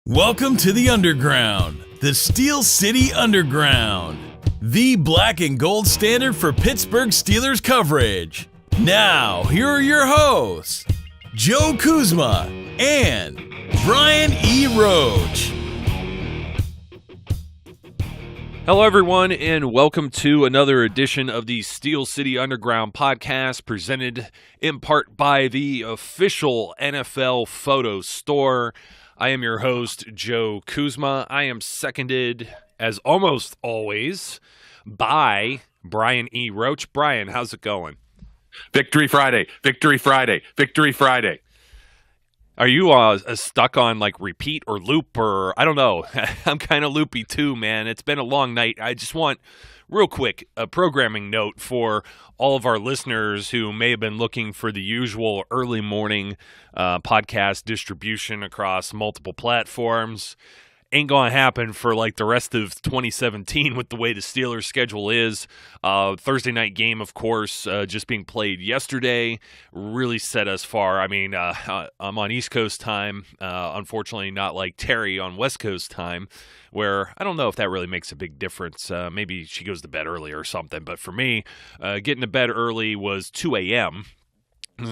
Welcome to the Underground, the Steel City Underground, the black and gold standard for Pittsburgh Steelers coverage. Now, here are your hosts, Joe Kuzma and Brian E. Roach. Hello, everyone, and welcome to another edition of the Steel City Underground podcast, presented in part by the official NFL photo store. I am your host, Joe Kuzma. I am seconded, as almost always, by Brian E. Roach. Brian, how's it going? Victory Friday, Victory Friday, Victory Friday. Are you stuck on like repeat or loop or I don't know? I'm kind of loopy too, man. It's been a long night. I just want, real quick, a programming note for all of our listeners who may have been looking for the usual early morning podcast distribution across multiple platforms. Ain't going to happen for like the rest of 2017 with the way the Steelers schedule is. Thursday night game, of course, just being played yesterday, really set us far. I mean, I'm on East Coast time, unfortunately not like Terry on West Coast time, where I don't know if that really makes a big difference. Maybe she goes to bed early or something. But for me, getting to bed early was 2 a.m.,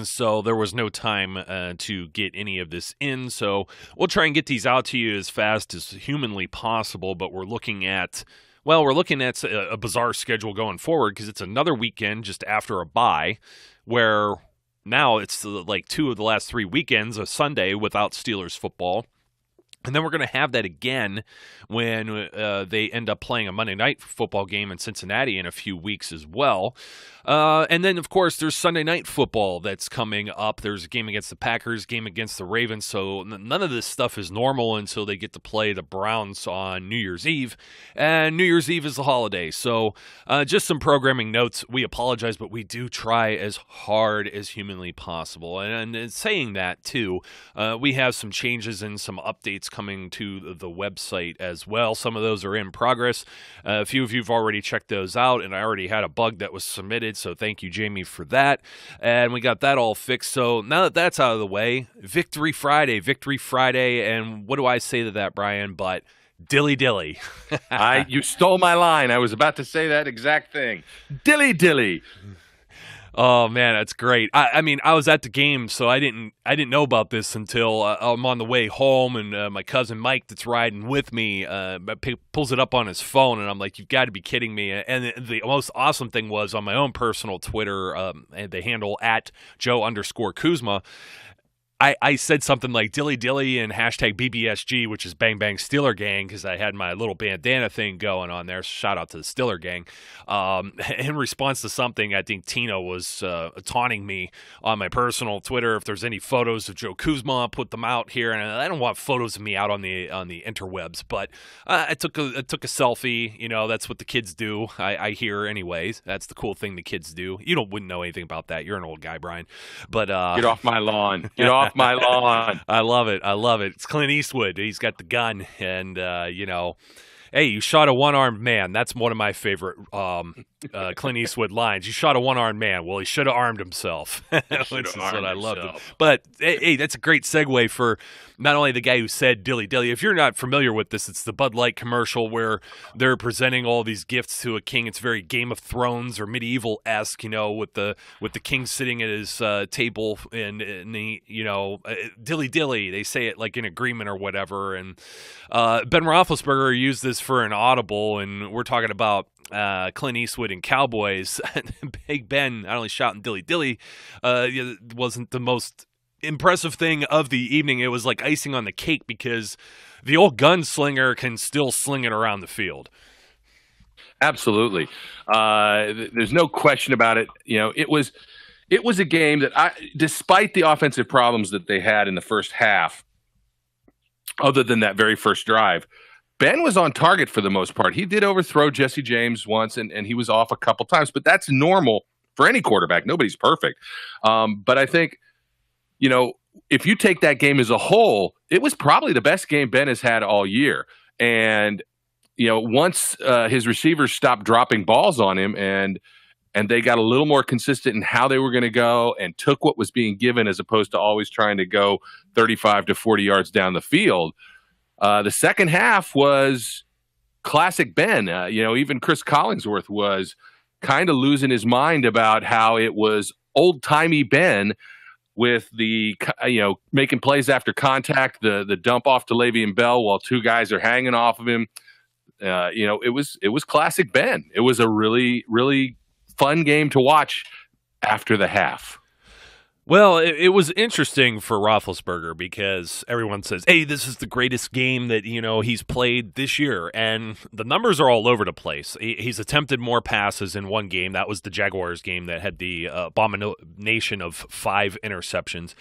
so there was no time to get any of this in. So we'll try and get these out to you as fast as humanly possible. But we're looking at a bizarre schedule going forward because it's another weekend just after a bye, where now it's like two of the last three weekends, a Sunday without Steelers football. And then we're going to have that again when they end up playing a Monday night football game in Cincinnati in a few weeks as well. And then, of course, there's Sunday night football that's coming up. There's a game against the Packers, game against the Ravens. So none of this stuff is normal until they get to play the Browns on New Year's Eve. And New Year's Eve is the holiday. So just some programming notes. We apologize, but we do try as hard as humanly possible. And saying that, too, we have some changes and some updates coming to the website as well. Some of those are in progress. A few of you have already checked those out, and I already had a bug that was submitted, so thank you, Jamie, for that. And we got that all fixed. So now that that's out of the way, Victory Friday, and what do I say to that, Brian, but dilly dilly. You stole my line. I was about to say that exact thing. Dilly dilly. Oh man, that's great. I mean, I was at the game, so I didn't know about this until I'm on the way home, and my cousin Mike, that's riding with me, pulls it up on his phone, and I'm like, "You've got to be kidding me!" And the most awesome thing was on my own personal Twitter, the handle at Joe_Kuzma. I said something like dilly dilly and hashtag BBSG, which is Bang Bang Steeler Gang, because I had my little bandana thing going on there. Shout out to the Steeler Gang. In response to something, I think Tina was taunting me on my personal Twitter. If there's any photos of Joe Kuzma, put them out here. And I don't want photos of me out on the interwebs, but I took a selfie. You know, that's what the kids do. I hear anyways. That's the cool thing the kids do. You wouldn't know anything about that. You're an old guy, Brian. But get off my lawn. Get off my lawn. I love it. It's Clint Eastwood. He's got the gun, and hey, you shot a one-armed man. That's one of my favorite Clint Eastwood lines. You shot a one-armed man. Well, he should have armed himself. Which is what I loved. But hey, that's a great segue for not only the guy who said dilly dilly. If you're not familiar with this, it's the Bud Light commercial where they're presenting all these gifts to a king. It's very Game of Thrones or medieval-esque, with the king sitting at his table and the dilly dilly. They say it like in agreement or whatever. And Ben Roethlisberger used this for an audible, and we're talking about Clint Eastwood and Cowboys. Big Ben not only shouting dilly dilly, wasn't the most impressive thing of the evening. It was like icing on the cake because the old gunslinger can still sling it around the field. Absolutely. There's no question about it. It was a game that despite the offensive problems that they had in the first half, other than that very first drive, Ben was on target for the most part. He did overthrow Jesse James once, and he was off a couple times, but that's normal for any quarterback. Nobody's perfect. But I think, if you take that game as a whole, it was probably the best game Ben has had all year. And, once his receivers stopped dropping balls on him and they got a little more consistent in how they were going to go and took what was being given as opposed to always trying to go 35 to 40 yards down the field, The second half was classic Ben. Even Chris Collingsworth was kind of losing his mind about how it was old-timey Ben with the, making plays after contact, the dump off to Le'Veon Bell while two guys are hanging off of him. It was classic Ben. It was a really, really fun game to watch after the half. Well, it was interesting for Roethlisberger because everyone says, hey, this is the greatest game that, he's played this year. And the numbers are all over the place. He's attempted more passes in one game. That was the Jaguars game that had the abomination of 5 interceptions.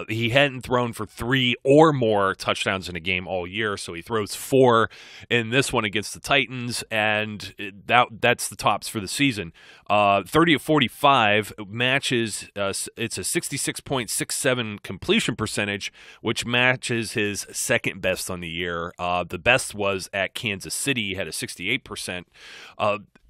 He hadn't thrown for 3 or more touchdowns in a game all year, so he throws 4 in this one against the Titans, and that's the tops for the season. 30 of 45 matches, it's a 66.67 completion percentage, which matches his second best on the year. The best was at Kansas City, he had a 68%.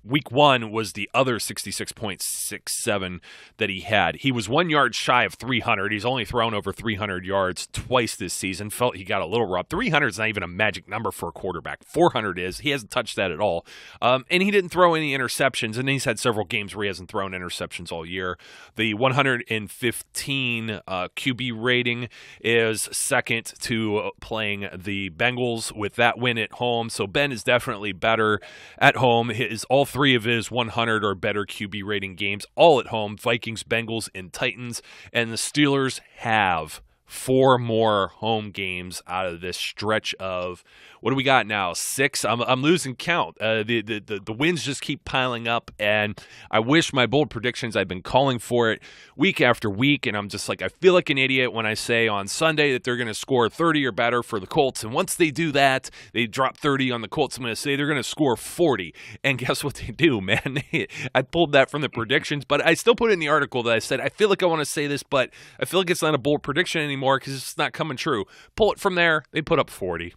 Week 1 was the other 66.67 that he had. He was 1 yard shy of 300. He's only thrown over 300 yards twice this season. Felt he got a little rough. 300 is not even a magic number for a quarterback. 400 is. He hasn't touched that at all. And he didn't throw any interceptions, and he's had several games where he hasn't thrown interceptions all year. The 115 QB rating is second to playing the Bengals with that win at home. So Ben is definitely better at home. All 3 of his 100 or better QB rating games, all at home, Vikings, Bengals, and Titans. And the Steelers have 4 more home games out of this stretch of, what do we got now, 6? I'm losing count. The wins just keep piling up, and I wish my bold predictions, I've been calling for it week after week, and I'm just like, I feel like an idiot when I say on Sunday that they're going to score 30 or better for the Colts, and once they do that, they drop 30 on the Colts, I'm going to say they're going to score 40, and guess what they do, man? I pulled that from the predictions, but I still put it in the article that I said, I feel like I want to say this, but I feel like it's not a bold prediction anymore because it's not coming true. Pull it from there, they put up 40.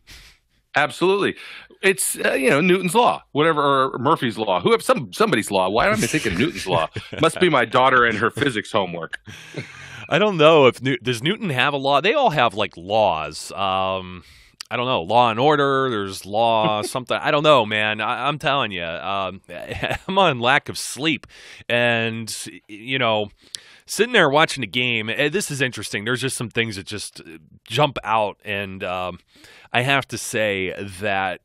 Absolutely. It's, Newton's Law, whatever, or Murphy's Law, somebody's law. Why am I thinking Newton's Law? Must be my daughter and her physics homework. I don't know if does Newton have a law? They all have like laws. I don't know, Law and Order. There's law something. I don't know, man. I'm telling you, I'm on lack of sleep, and sitting there watching the game. This is interesting. There's just some things that just jump out, and I have to say that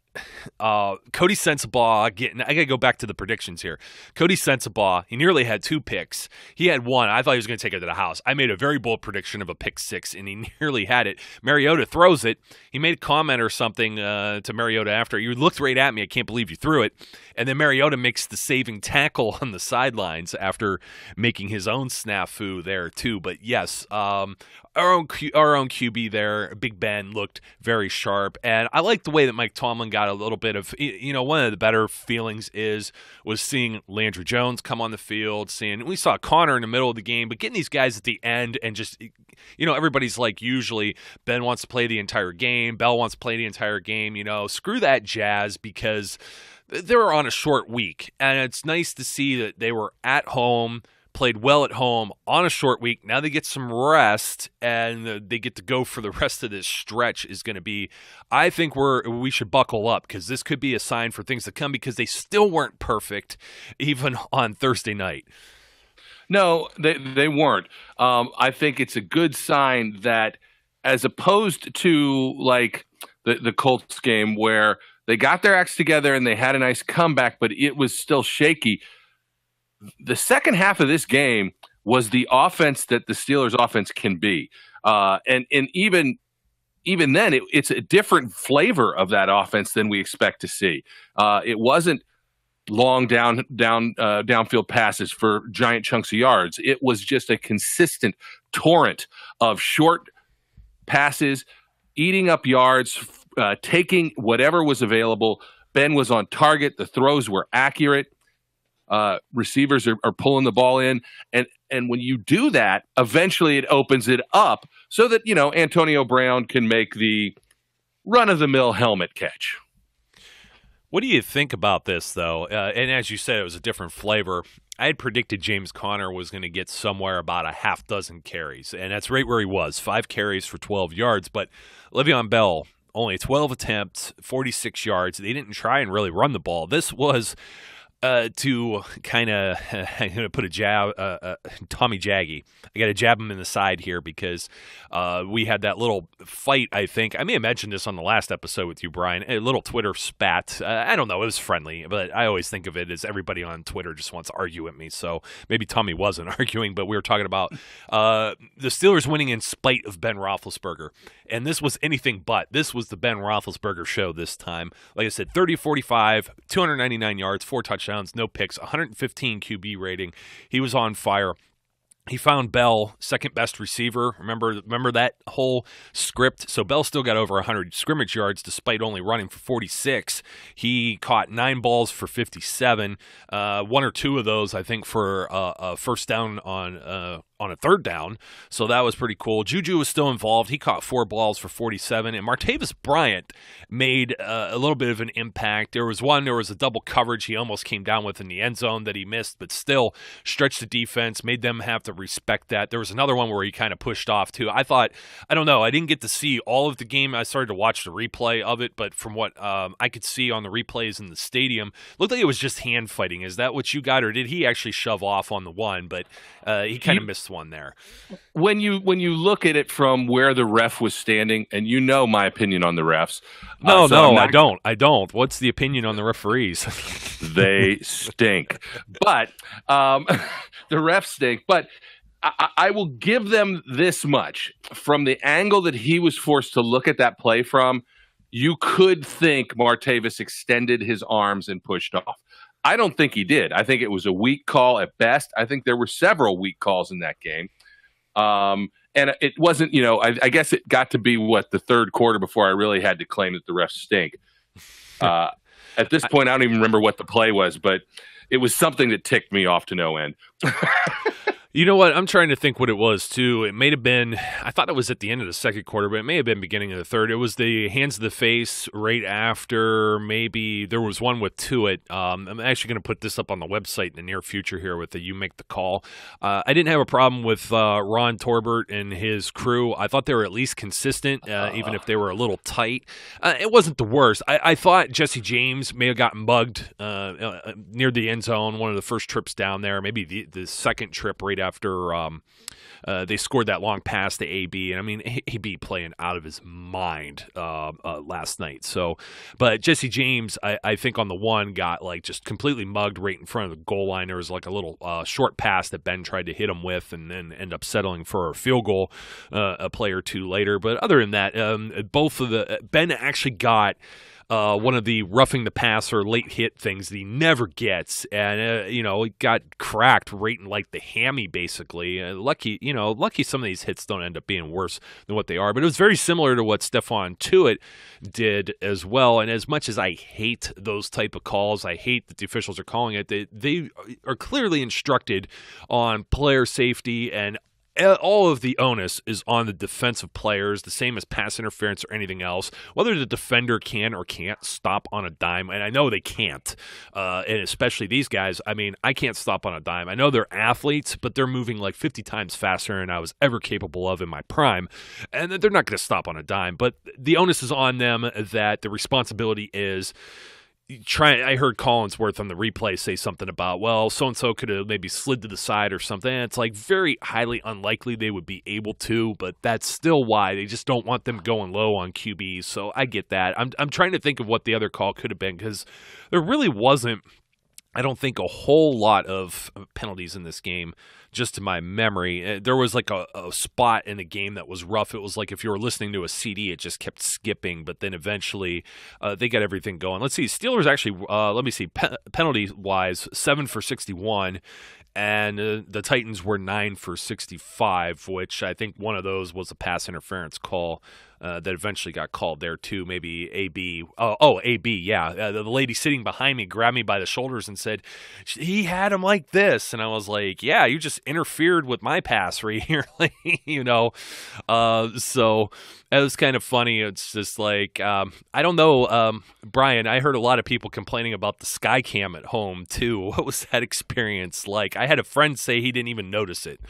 Cody Sensabaugh I got to go back to the predictions here. Cody Sensabaugh, he nearly had 2 picks. He had 1. I thought he was going to take it to the house. I made a very bold prediction of a pick 6, and he nearly had it. Mariota throws it. He made a comment or something to Mariota after. You looked right at me. I can't believe you threw it. And then Mariota makes the saving tackle on the sidelines after making his own snafu there too. But yes, our own QB there, Big Ben, looked very sharp. And I like the way that Mike Tomlin got a little bit of, one of the better feelings was seeing Landry Jones come on the field, we saw Connor in the middle of the game, but getting these guys at the end and just, everybody's like, usually Ben wants to play the entire game, Bell wants to play the entire game, screw that jazz, because they were on a short week, and it's nice to see that they were at home, played well at home on a short week. Now they get some rest, and they get to go for the rest of this stretch is going to be, I think we should buckle up, because this could be a sign for things to come, because they still weren't perfect even on Thursday night. No, they weren't. I think it's a good sign that, as opposed to like the Colts game where they got their acts together and they had a nice comeback, but it was still shaky. The second half of this game was the offense that the Steelers offense can be. And even then, it's a different flavor of that offense than we expect to see. It wasn't long downfield passes for giant chunks of yards. It was just a consistent torrent of short passes, eating up yards, taking whatever was available. Ben was on target. The throws were accurate. Receivers are pulling the ball in. And when you do that, eventually it opens it up so that, Antonio Brown can make the run-of-the-mill helmet catch. What do you think about this, though? And as you said, it was a different flavor. I had predicted James Conner was going to get somewhere about a half dozen carries, and that's right where he was, 5 carries for 12 yards. But Le'Veon Bell, only 12 attempts, 46 yards. They didn't try and really run the ball. This was to kind of I'm going to put a jab, Tommy Jaggy. I got to jab him in the side here because we had that little fight, I think. I may have mentioned this on the last episode with you, Brian, a little Twitter spat. I don't know. It was friendly, but I always think of it as everybody on Twitter just wants to argue with me. So maybe Tommy wasn't arguing, but we were talking about the Steelers winning in spite of Ben Roethlisberger. And this was anything but. This was the Ben Roethlisberger show this time. Like I said, 30-45, 299 yards, 4 touchdowns, no picks, 115 QB rating. He was on fire. He found Bell, second best receiver. Remember that whole script? So Bell still got over 100 scrimmage yards despite only running for 46. He caught 9 balls for 57. 1 or 2 of those, I think, for a first down on a third down. So that was pretty cool. Juju was still involved. He caught 4 balls for 47. And Martavis Bryant made a little bit of an impact. There was a double coverage he almost came down with in the end zone that he missed, but still stretched the defense, made them have to respect that. There was another one where he kind of pushed off too. I don't know, I didn't get to see all of the game. I started to watch the replay of it, but from what I could see on the replays in the stadium, looked like it was just hand fighting. Is that what you got, or did he actually shove off on the one? But he kind of missed one there. When you look at it from where the ref was standing, and you know my opinion on the refs. I don't. What's the opinion on the referees? They stink. But the refs stink. But I will give them this much. From the angle that he was forced to look at that play from, you could think Martavis extended his arms and pushed off. I don't think he did. I think it was a weak call at best. I think there were several weak calls in that game. And it wasn't, I guess it got to be the third quarter before I really had to claim that the refs stink. At this point, I don't even remember what the play was, but it was something that ticked me off to no end. You know what? I'm trying to think what it was, too. It may have been, I thought it was at the end of the second quarter, but it may have been beginning of the third. It was the hands to the face right after. Maybe there was one with Tuitt. I'm actually going to put this up on the website in the near future here with the You Make the Call. I didn't have a problem with Ron Torbert and his crew. I thought they were at least consistent, even if they were a little tight. It wasn't the worst. I thought Jesse James may have gotten mugged near the end zone, one of the first trips down there, maybe the second trip right after they scored that long pass to AB. And I mean, AB playing out of his mind last night. So, but Jesse James, I think on the one got just completely mugged right in front of the goal line. There was a little short pass that Ben tried to hit him with and then end up settling for a field goal a play or two later. But other than that, Ben actually got one of the roughing the passer late hit things that he never gets, and it got cracked right in the hammy basically. Lucky some of these hits don't end up being worse than what they are, but it was very similar to what Stephon Tuitt did as well. And as much as I hate those type of calls, I hate that the officials are calling it. They are clearly instructed on player safety, and all of the onus is on the defensive players, the same as pass interference or anything else, whether the defender can or can't stop on a dime. And I know they can't, and especially these guys. I mean, I can't stop on a dime. I know they're athletes, but they're moving 50 times faster than I was ever capable of in my prime, and they're not going to stop on a dime. But the onus is on them, that the responsibility is I heard Collinsworth on the replay say something about, well, so-and-so could have maybe slid to the side or something. And it's very highly unlikely they would be able to, but that's still why they just don't want them going low on QBs. So I get that. I'm trying to think of what the other call could have been, because there really wasn't, I don't think, a whole lot of penalties in this game, just to my memory. There was a spot in the game that was rough. It was if you were listening to a CD, it just kept skipping, but then eventually they got everything going. Let's see. Steelers actually, penalty-wise, 7 for 61, and the Titans were 9 for 65, which I think one of those was a pass interference call that eventually got called there too. Maybe AB. AB, yeah. The lady sitting behind me grabbed me by the shoulders and said, he had him like this. And I was like, yeah, you just interfered with my pass right here. So it was kind of funny. It's just I don't know, Brian, I heard a lot of people complaining about the sky cam at home too. What was that experience like? I had a friend say he didn't even notice it.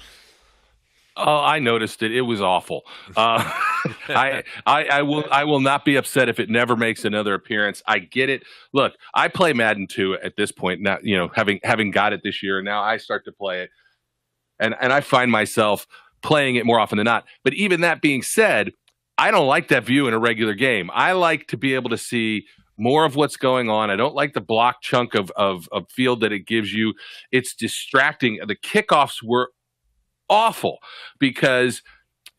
Oh, I noticed it. It was awful. I will not be upset if it never makes another appearance. I get it. Look, I play Madden 2 at this point now. Having got it this year, now I start to play it, and I find myself playing it more often than not. But even that being said, I don't like that view in a regular game. I like to be able to see more of what's going on. I don't like the block chunk of field that it gives you. It's distracting. The kickoffs were awful because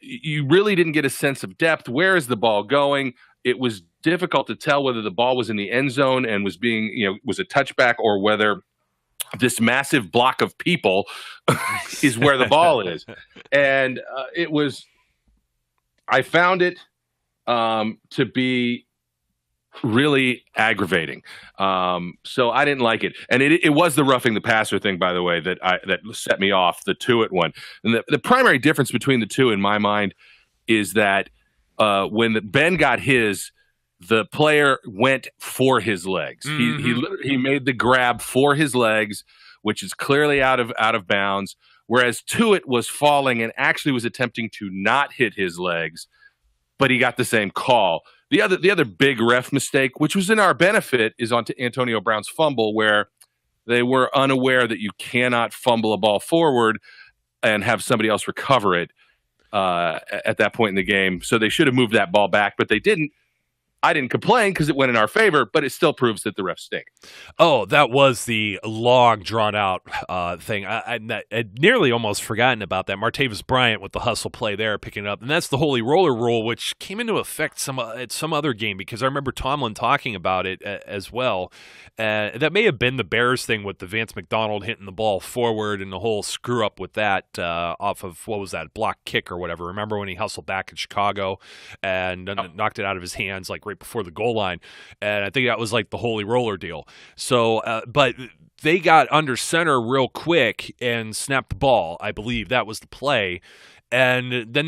you really didn't get a sense of depth. Where is the ball going? It was difficult to tell whether the ball was in the end zone and was a touchback, or whether this massive block of people is where the ball is. And I found it to be really aggravating. So I didn't like it. And it was the roughing the passer thing, by the way, that set me off, the Tuitt one. And the primary difference between the two in my mind is that when Ben got his, the player went for his legs. Mm-hmm. He made the grab for his legs, which is clearly out of bounds, whereas Tuitt was falling and actually was attempting to not hit his legs, but he got the same call. The other big ref mistake, which was in our benefit, is on Antonio Brown's fumble, where they were unaware that you cannot fumble a ball forward and have somebody else recover it at that point in the game. So they should have moved that ball back, but they didn't. I didn't complain because it went in our favor, but it still proves that the refs stink. Oh, that was the long, drawn-out thing. I nearly almost forgotten about that. Martavis Bryant with the hustle play there, picking it up. And that's the holy roller rule, which came into effect at some other game, because I remember Tomlin talking about it as well. That may have been the Bears thing with the Vance McDonald hitting the ball forward and the whole screw-up with that off of, what was that, block kick or whatever. Remember when he hustled back in Chicago and knocked it out of his hands, like, right before the goal line, and I think that was like the holy roller deal. So, but they got under center real quick and snapped the ball. I believe that was the play, and then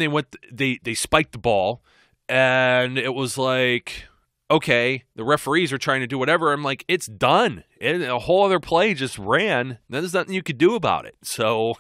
they spiked the ball, and it was like, okay, the referees are trying to do whatever. I'm like, it's done. A whole other play just ran. There's nothing you could do about it. So,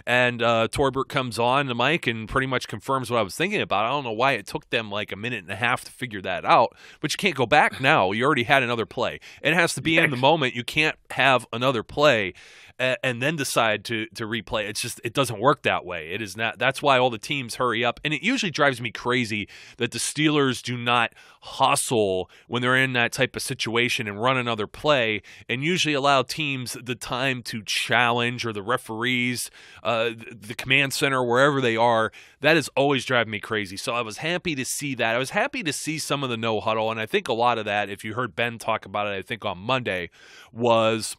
and Torbert comes on the mic and pretty much confirms what I was thinking about. I don't know why it took them like a minute and a half to figure that out, but you can't go back now. You already had another play. It has to be in the moment. You can't have another play and then decide to replay. It's just, it doesn't work that way. It is not. That's why all the teams hurry up. And it usually drives me crazy that the Steelers do not hustle when they're in that type of situation and run another play, and usually allow teams the time to challenge, or the referees, the command center, wherever they are. That is always driving me crazy. So I was happy to see that. I was happy to see some of the no huddle. And I think a lot of that, if you heard Ben talk about it, I think on Monday, was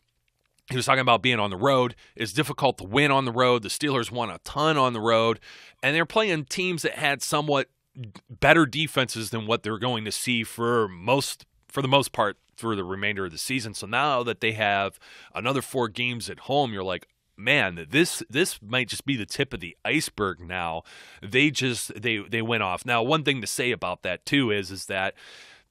he was talking about being on the road. It's difficult to win on the road. The Steelers won a ton on the road, and they're playing teams that had somewhat better defenses than what they're going to see for the most part through the remainder of the season. So now that they have another 4 games at home, you're like, man, this might just be the tip of the iceberg now. They went off. Now, one thing to say about that too is that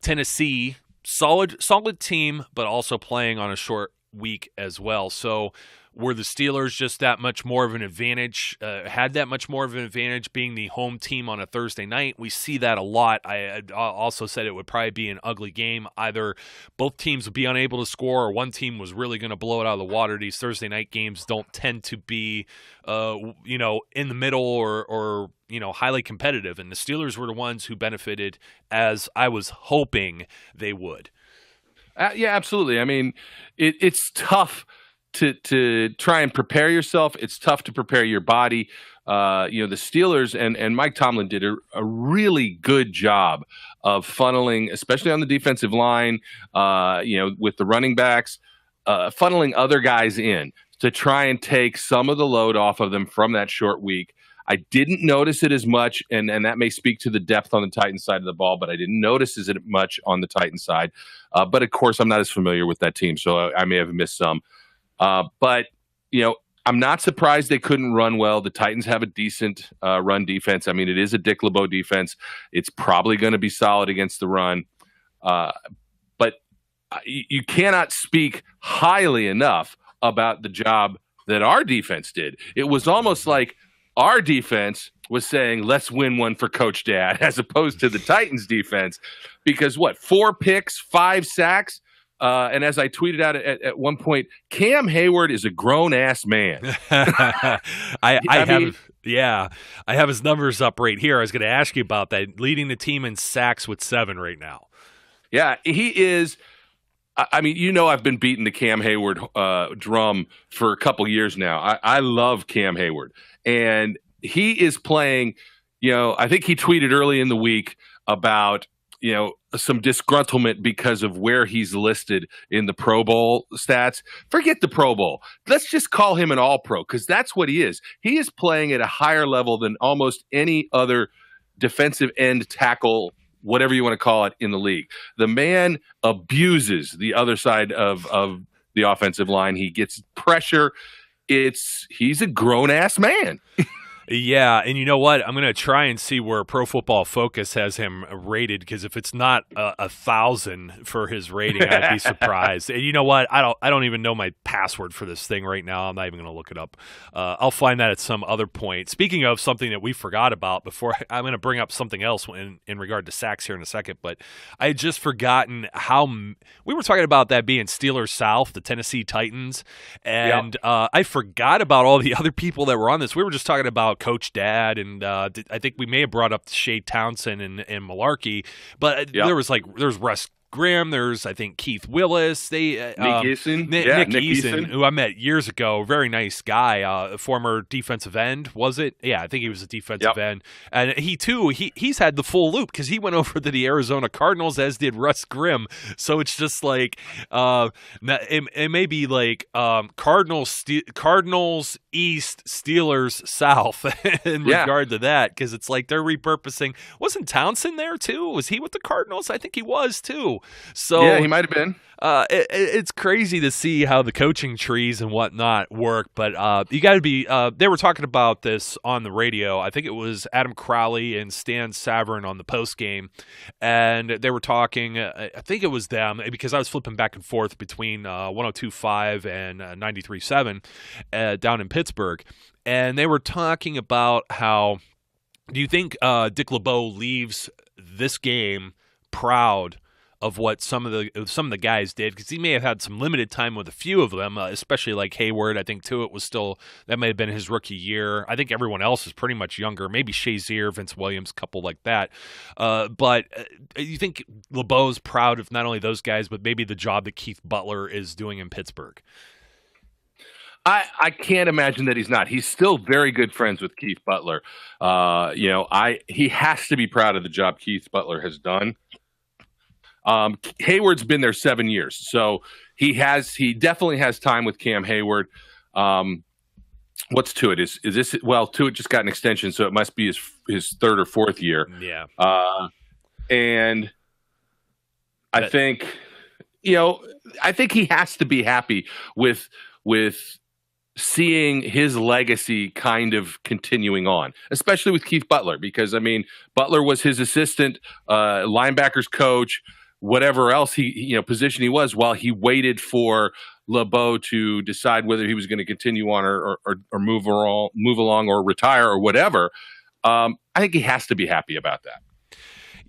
Tennessee, solid team, but also playing on a short week as well. So were the Steelers just that much more of an advantage, had that much more of an advantage being the home team on a Thursday night? We see that a lot. I also said it would probably be an ugly game. Either both teams would be unable to score, or one team was really going to blow it out of the water. These Thursday night games don't tend to be, in the middle or highly competitive. And the Steelers were the ones who benefited, as I was hoping they would. Yeah, absolutely. I mean, it's tough to try and prepare yourself. It's tough to prepare your body. The Steelers and Mike Tomlin did a really good job of funneling, especially on the defensive line, with the running backs, funneling other guys in to try and take some of the load off of them from that short week. I didn't notice it as much, and that may speak to the depth on the Titans side of the ball, but I didn't notice it much on the Titans side. But, of course, I'm not as familiar with that team, so I may have missed some. But I'm not surprised they couldn't run well. The Titans have a decent run defense. I mean, it is a Dick LeBeau defense. It's probably going to be solid against the run. But you cannot speak highly enough about the job that our defense did. It was almost like our defense was saying, let's win one for Coach Dad, as opposed to the Titans defense. Because 4 picks, 5 sacks. And as I tweeted out at one point, Cam Hayward is a grown-ass man. I have his numbers up right here. I was going to ask you about that, leading the team in sacks with 7 right now. Yeah, he is. I mean, I've been beating the Cam Hayward drum for a couple years now. I love Cam Hayward. And he is playing, I think he tweeted early in the week about, some disgruntlement because of where he's listed in the Pro Bowl stats. Forget the Pro Bowl. Let's just call him an All-Pro, because that's what he is. He is playing at a higher level than almost any other defensive end tackle, whatever you want to call it, in the league. The man abuses the other side of the offensive line. He gets pressure. He's a grown-ass man. Yeah, and you know what? I'm going to try and see where Pro Football Focus has him rated, because if it's not 1,000 for his rating, I'd be surprised. And you know what? I don't even know my password for this thing right now. I'm not even going to look it up. I'll find that at some other point. Speaking of something that we forgot about before, I'm going to bring up something else in regard to sacks here in a second, but I had just forgotten how we were talking about that being Steelers South, the Tennessee Titans, and I forgot about all the other people that were on this. We were just talking about Coach Dad, and I think we may have brought up Shea Townsend and Malarkey, but there was Russ Grimm, there's, I think, Keith Willis, Nick Eason. Nick Eason, who I met years ago, very nice guy, former defensive end, was it? Yeah, I think he was a defensive end. And he, too, he's had the full loop, because he went over to the Arizona Cardinals, as did Russ Grimm. So it's just like, it may be like Cardinals East, Steelers South in regard to that, because it's like they're repurposing. Wasn't Townsend there, too? Was he with the Cardinals? I think he was, too. So yeah, he might have been. It's crazy to see how the coaching trees and whatnot work, but you got to be. They were talking about this on the radio. I think it was Adam Crowley and Stan Savran on the post game, and they were talking. I think it was them, because I was flipping back and forth between 102.5 and 93.7 down in Pittsburgh, and they were talking about how. Do you think Dick LeBeau leaves this game proud of what some of the guys did, because he may have had some limited time with a few of them, especially like Hayward. I think too, that may have been his rookie year. I think everyone else is pretty much younger, maybe Shazier, Vince Williams, a couple like that. But you think LeBeau's proud of not only those guys, but maybe the job that Keith Butler is doing in Pittsburgh? I can't imagine that he's not. He's still very good friends with Keith Butler. He has to be proud of the job Keith Butler has done. Hayward's been there 7 years, so he definitely has time with Cam Hayward. What's to it? Is this, well, to it just got an extension, so it must be his 3rd or 4th year. Yeah. And I think he has to be happy with seeing his legacy kind of continuing on, especially with Keith Butler, because Butler was his assistant, linebackers coach, whatever else position he was, while he waited for LeBeau to decide whether he was going to continue on or move along or retire or whatever. I think he has to be happy about that.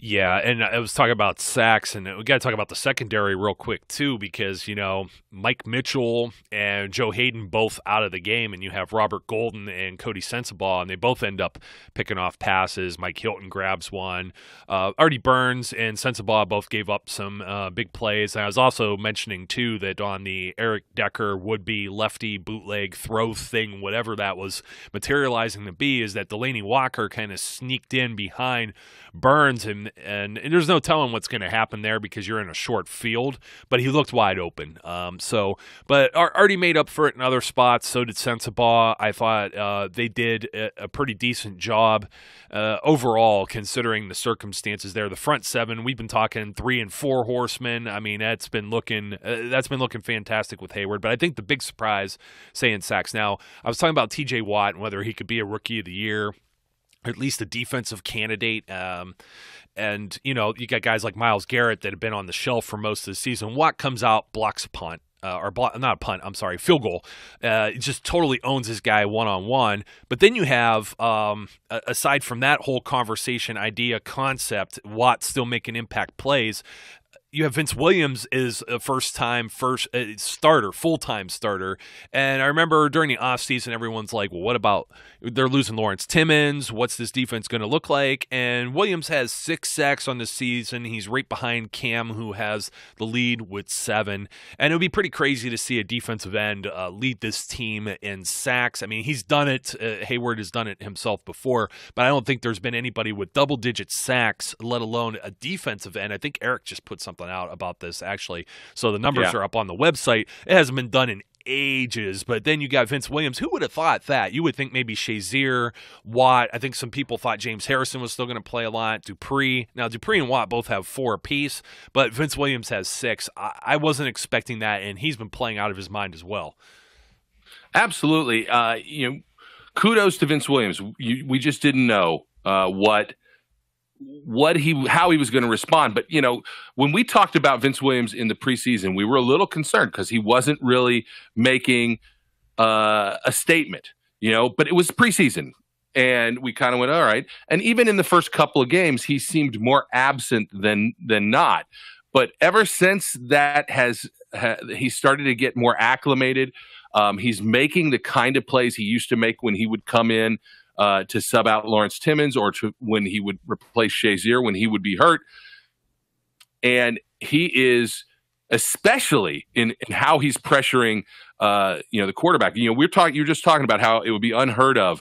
Yeah, and I was talking about sacks, and we got to talk about the secondary real quick too, because Mike Mitchell and Joe Hayden both out of the game, and you have Robert Golden and Cody Sensabaugh, and they both end up picking off passes. Mike Hilton grabs one. Artie Burns and Sensabaugh both gave up some big plays. And I was also mentioning too that on the Eric Decker would-be lefty bootleg throw thing, whatever that was materializing to be, is that Delaney Walker kind of sneaked in behind Burns, and there's no telling what's going to happen there, because you're in a short field, but he looked wide open. But Artie made up for it in other spots. So did Sensabaugh. I thought they did a pretty decent job overall, considering the circumstances there. The front 7, we've been talking 3 and 4 horsemen. That's been looking fantastic with Hayward. But I think the big surprise, say in sacks. Now, I was talking about T.J. Watt and whether he could be a rookie of the year, or at least a defensive candidate. And, you got guys like Myles Garrett that have been on the shelf for most of the season. Watt comes out, blocks a punt. not a punt, I'm sorry, field goal. Just totally owns this guy one-on-one. But then you have, aside from that whole conversation, idea, concept, Watt still making impact plays, you have Vince Williams is a full-time starter. And I remember during the offseason, everyone's like, well, what about they're losing Lawrence Timmons? What's this defense going to look like? And Williams has 6 sacks on the season. He's right behind Cam, who has the lead with 7. And it would be pretty crazy to see a defensive end lead this team in sacks. I mean, he's done it. Hayward has done it himself before, but I don't think there's been anybody with double-digit sacks, let alone a defensive end. I think Eric just put something out about this, actually. So the numbers are up on the website. It hasn't been done in ages, but then you got Vince Williams. Who would have thought that? You would think maybe Shazier, Watt. I think some people thought James Harrison was still going to play a lot. Dupree. Now, Dupree and Watt both have 4 apiece, but Vince Williams has 6. I wasn't expecting that, and he's been playing out of his mind as well. Absolutely. Kudos to Vince Williams. We just didn't know how he was going to respond. But, when we talked about Vince Williams in the preseason, we were a little concerned because he wasn't really making a statement, but it was preseason. And we kind of went, all right. And even in the first couple of games, he seemed more absent than not. But ever since that he started to get more acclimated. He's making the kind of plays he used to make when he would come in to sub out Lawrence Timmons, or when he would replace Shazier when he would be hurt. And he is, especially in how he's pressuring, the quarterback. You're just talking about how it would be unheard of,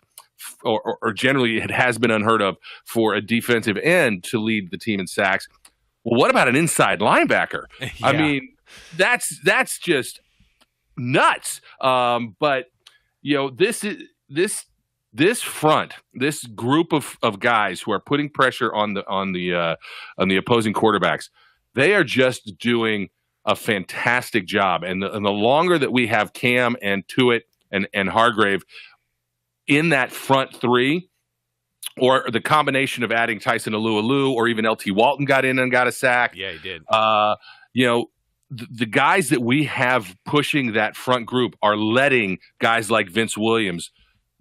or generally it has been unheard of for a defensive end to lead the team in sacks. Well, what about an inside linebacker? Yeah. I mean, that's just nuts. But this front, this group of guys who are putting pressure on the opposing quarterbacks, they are just doing a fantastic job. And the longer that we have Cam and Tuitt and Hargrave in that front 3, or the combination of adding Tyson Alualu, or even LT Walton got in and got a sack. Yeah, he did. The guys that we have pushing that front group are letting guys like Vince Williams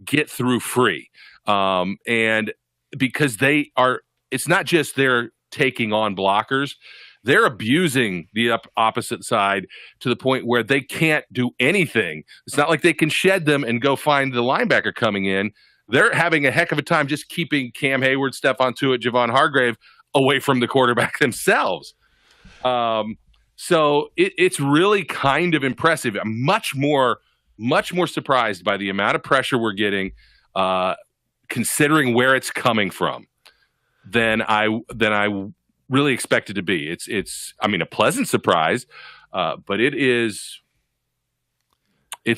get through free. And because it's not just they're taking on blockers, they're abusing the opposite side to the point where they can't do anything. It's not like they can shed them and go find the linebacker coming in. They're having a heck of a time just keeping Cam Hayward, Stephon Tuitt, Javon Hargrave away from the quarterback themselves. So it's really kind of impressive. I'm much more surprised by the amount of pressure we're getting, considering where it's coming from, than I really expected to be. It's a pleasant surprise, but it's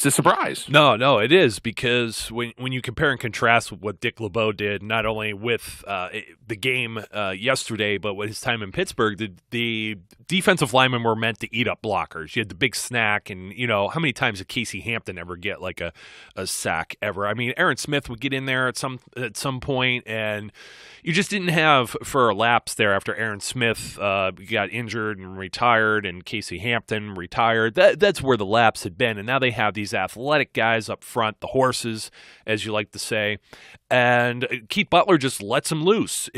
a surprise. No, it is, because when you compare and contrast with what Dick LeBeau did, not only with the game yesterday, but with his time in Pittsburgh, the defensive linemen were meant to eat up blockers. You had the big snack, and how many times did Casey Hampton ever get like a sack ever? I mean, Aaron Smith would get in there at some point, and you just didn't have, for a lapse there after Aaron Smith got injured and retired, and Casey Hampton retired. That's where the lapse had been, and now they have these athletic guys up front, the horses, as you like to say, and Keith Butler just lets them loose.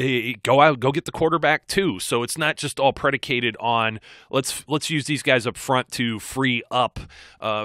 Go out, go get the quarterback too. So it's not just all predicated on let's use these guys up front to free up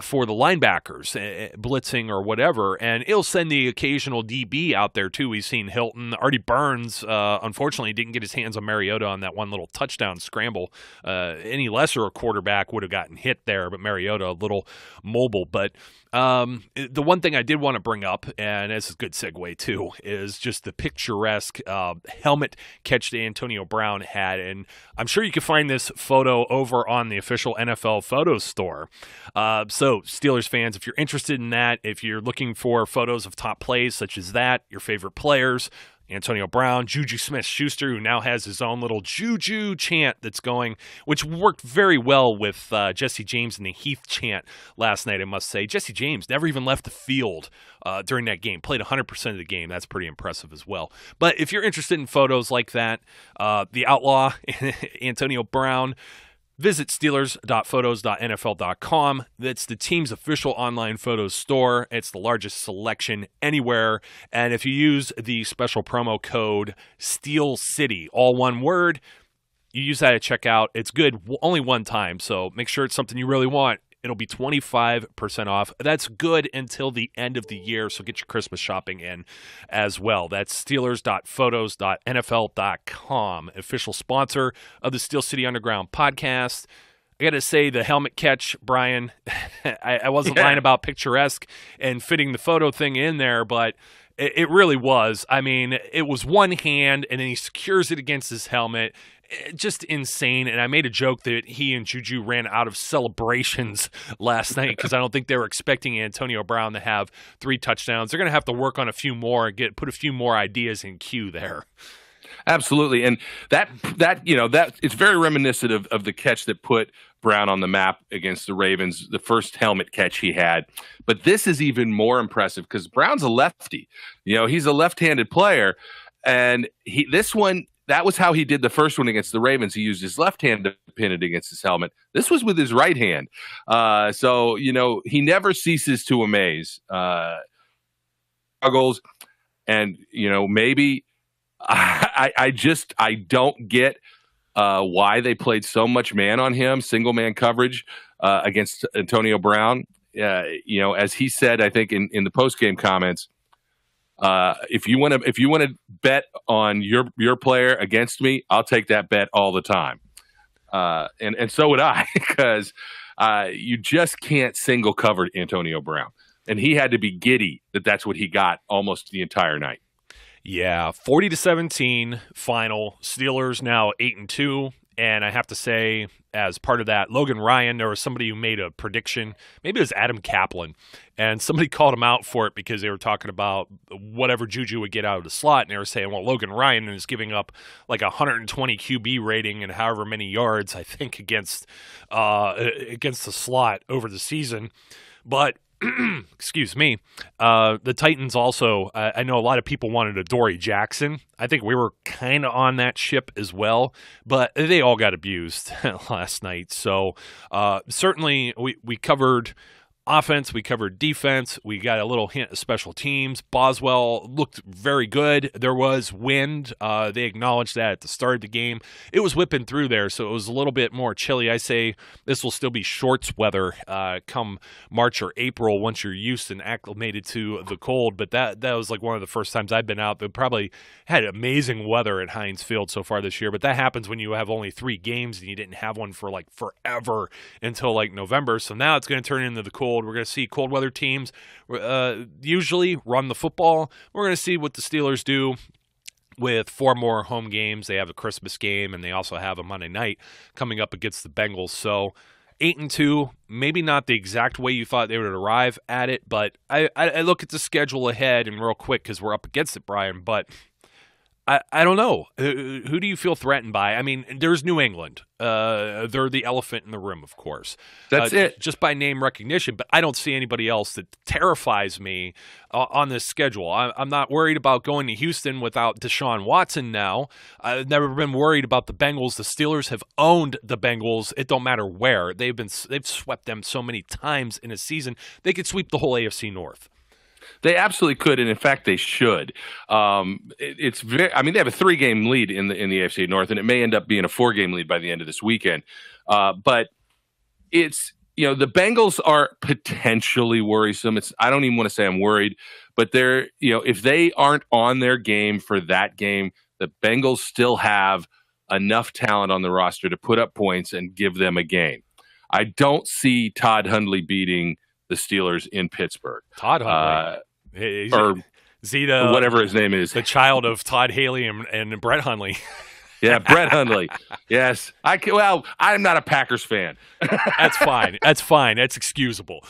for the linebackers, blitzing or whatever, and it'll send the occasional DB out there too. We've seen Hilton, Artie Burns, unfortunately didn't get his hands on Mariota on that one little touchdown scramble. Any lesser a quarterback would have gotten hit there, but Mariota a little mobile. But the one thing I did want to bring up, and this is a good segue too, is just the picturesque helmet catch that Antonio Brown had. And I'm sure you can find this photo over on the official NFL photo store. So Steelers fans, if you're interested in that, if you're looking for photos of top plays such as that, your favorite players, Antonio Brown, Juju Smith-Schuster, who now has his own little Juju chant that's going, which worked very well with Jesse James and the Heath chant last night, I must say. Jesse James never even left the field during that game, played 100% of the game. That's pretty impressive as well. But if you're interested in photos like that, the Outlaw, Antonio Brown, Visit Steelers.photos.nfl.com. That's the team's official online photos store. It's the largest selection anywhere. And if you use the special promo code SteelCity, all one word, you use that at checkout. It's good only one time, so make sure it's something you really want. It'll be 25% off. That's good until the end of the year, so get your Christmas shopping in as well. That's Steelers.photos.nfl.com, official sponsor of the Steel City Underground podcast. I got to say, the helmet catch, Brian, I wasn't lying about picturesque and fitting the photo thing in there, but it really was. I mean, it was one hand, and then he secures it against his helmet. Just insane. And I made a joke that he and Juju ran out of celebrations last night because I don't think they were expecting Antonio Brown to have 3 touchdowns. They're going to have to work on a few more and put a few more ideas in queue there. Absolutely. And that it's very reminiscent of the catch that put Brown on the map against the Ravens, the first helmet catch he had. But this is even more impressive because Brown's a lefty. He's a left-handed player. And that was how he did the first one against the Ravens. He used his left hand to pin it against his helmet. This was with his right hand. So he never ceases to amaze. Struggles. And, maybe I don't get why they played so much man on him, single man coverage against Antonio Brown. As he said, I think in the post-game comments, if you want to bet on your player against me, I'll take that bet all the time. And so would I, because you just can't single cover Antonio Brown, and he had to be giddy that's what he got almost the entire night. Yeah, 40-17 final. Steelers now 8-2. And I have to say, as part of that, Logan Ryan, there was somebody who made a prediction. Maybe it was Adam Kaplan. And somebody called him out for it because they were talking about whatever Juju would get out of the slot. And they were saying, well, Logan Ryan is giving up like 120 QB rating and however many yards, I think, against the slot over the season. But excuse me, the Titans also, I know a lot of people wanted Adoree Jackson. I think we were kind of on that ship as well, but they all got abused last night. So certainly we covered offense, we covered defense, we got a little hint of special teams. Boswell looked very good. There was wind. They acknowledged that at the start of the game. It was whipping through there, so it was a little bit more chilly. I say this will still be shorts weather come March or April once you're used and acclimated to the cold, but that was like one of the first times I've been out. They probably had amazing weather at Heinz Field so far this year, but that happens when you have only 3 games and you didn't have one for like forever until like November. So now it's going to turn into the cold. We're going to see cold weather teams usually run the football. We're going to see what the Steelers do with 4 more home games. They have a Christmas game, and they also have a Monday night coming up against the Bengals. So 8-2, maybe not the exact way you thought they would arrive at it, but I look at the schedule ahead and real quick because we're up against it, Brian, but I don't know. Who do you feel threatened by? I mean, there's New England. They're the elephant in the room, of course. That's it. Just by name recognition, but I don't see anybody else that terrifies me on this schedule. I'm not worried about going to Houston without Deshaun Watson now. I've never been worried about the Bengals. The Steelers have owned the Bengals. It don't matter where. They've swept them so many times in a season. They could sweep the whole AFC North. They absolutely could, and in fact, they should. They have a 3-game lead in the AFC North, and it may end up being a 4-game lead by the end of this weekend. But it's the Bengals are potentially worrisome. I don't even want to say I'm worried, but they're if they aren't on their game for that game, the Bengals still have enough talent on the roster to put up points and give them a game. I don't see Todd Hundley beating the Steelers in Pittsburgh. Todd Hundley. Or Zeta, whatever his name is. The child of Todd Haley and Brett Hundley. Yeah, Brett Hundley. Yes. I'm not a Packers fan. That's fine. That's fine. That's excusable.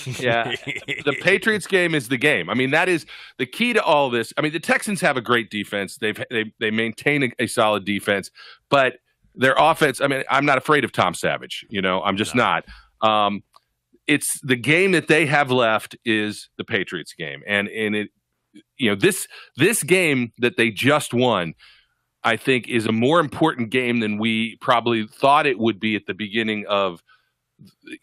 Yeah. The Patriots game is the game. I mean, that is the key to all this. I mean, the Texans have a great defense. They maintain a solid defense, but their offense, I mean, I'm not afraid of Tom Savage. I'm just not. It's the game that they have left is the Patriots game. And it, this game that they just won, I think, is a more important game than we probably thought it would be at the beginning of,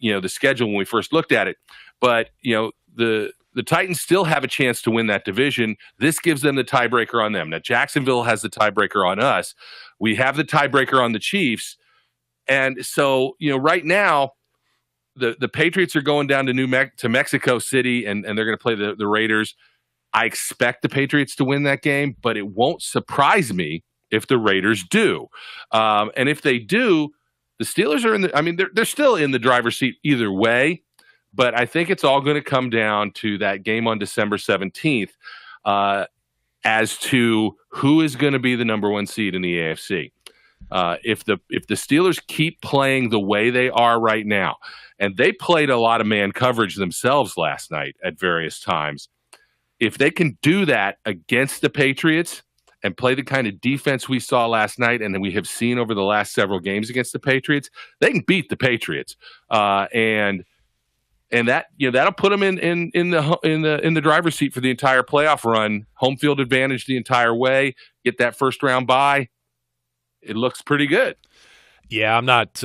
the schedule when we first looked at it. But, the Titans still have a chance to win that division. This gives them the tiebreaker on them. Now, Jacksonville has the tiebreaker on us. We have the tiebreaker on the Chiefs. And so, right now, the Patriots are going down to Mexico City, and they're going to play the Raiders. I expect the Patriots to win that game, but it won't surprise me if the Raiders do. And if they do, the Steelers are they're still in the driver's seat either way, but I think it's all going to come down to that game on December 17th as to who is going to be the number one seed in the AFC. If the Steelers keep playing the way they are right now, and they played a lot of man coverage themselves last night at various times, if they can do that against the Patriots and play the kind of defense we saw last night and that we have seen over the last several games against the Patriots, they can beat the Patriots. And that that'll put them in the driver's seat for the entire playoff run. Home field advantage the entire way. Get that first round bye. It looks pretty good. Yeah, I'm not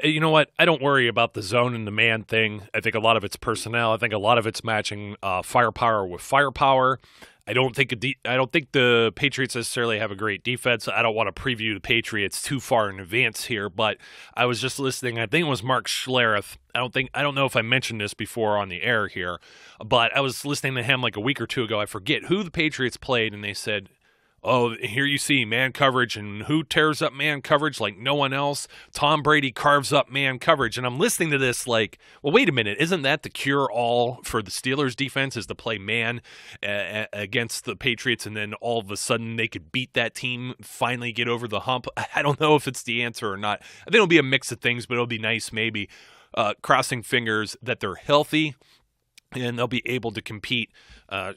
you know what? I don't worry about the zone and the man thing. I think a lot of it's personnel. I think a lot of it's matching firepower with firepower. I don't think the Patriots necessarily have a great defense. I don't want to preview the Patriots too far in advance here, but I was just listening. I think it was Mark Schlereth. I don't know if I mentioned this before on the air here, but I was listening to him like a week or two ago. I forget who the Patriots played, and they said, oh, here you see man coverage, and who tears up man coverage like no one else? Tom Brady carves up man coverage. And I'm listening to this like, well, wait a minute. Isn't that the cure-all for the Steelers defense, is to play man against the Patriots, and then all of a sudden they could beat that team, finally get over the hump? I don't know if it's the answer or not. I think it'll be a mix of things, but it'll be nice maybe. Crossing fingers that they're healthy and they'll be able to compete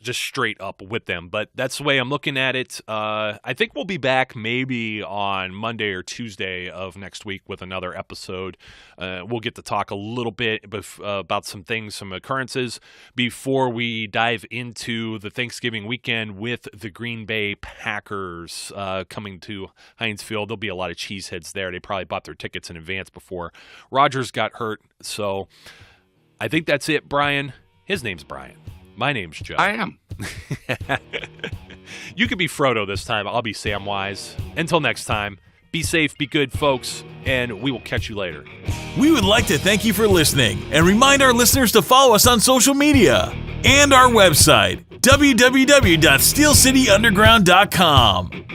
just straight up with them. But that's the way I'm looking at it. I think we'll be back maybe on Monday or Tuesday of next week with another episode. We'll get to talk a little bit about some things, some occurrences, before we dive into the Thanksgiving weekend with the Green Bay Packers coming to Heinz Field. There'll be a lot of cheeseheads there. They probably bought their tickets in advance before Rodgers got hurt. So I think that's it, Brian. His name's Brian. My name's Joe. I am. You could be Frodo this time. I'll be Samwise. Until next time, be safe, be good, folks, and we will catch you later. We would like to thank you for listening and remind our listeners to follow us on social media and our website, www.steelcityunderground.com.